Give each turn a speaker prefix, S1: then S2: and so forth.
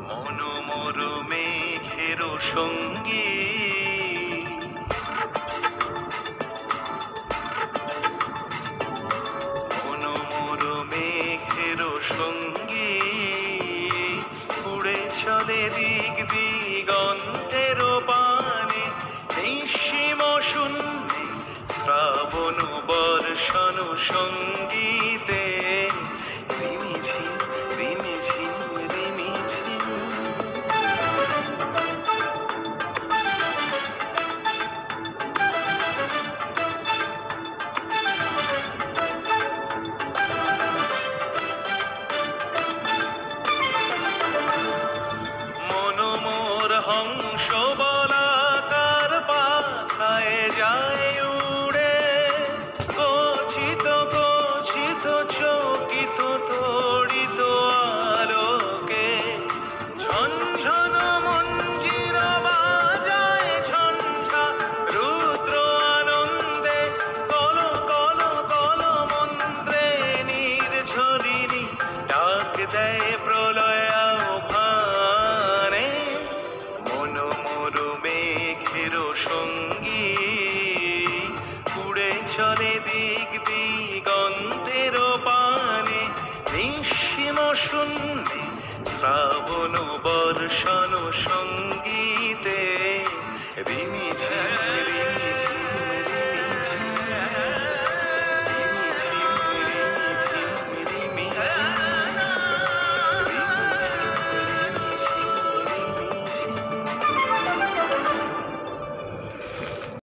S1: মনোমর মেঘের সঙ্গী মনোমর মেঘের সঙ্গী উড়ে চলে দিক দিগন্তের পানে নিঃসীম শূন্যে শ্রাবণ বর্ষণ সঙ্গীতে রিমিঝিম রিমিঝিম রিমিঝিম। মনোমোর হংস বলাকার পাখায় যায় উড়ে গচ্ছিত গচ্ছিত চকিত তড়িত আলোকে ঝনঝন মঞ্জির বাজায় ঝঞ্ঝা রুদ্র আনন্দে কল কল কল মন্ত্রে নির্ঝরিণী ডাক দেয় প্রলয় আহ্বানে। মনোমর মেঘের সঙ্গী উড়ে চলে দিক দিগন্তের পানে নিঃসীম শূন্যে শ্রাবণ বর্ষণ সঙ্গীতে রিমিঝিম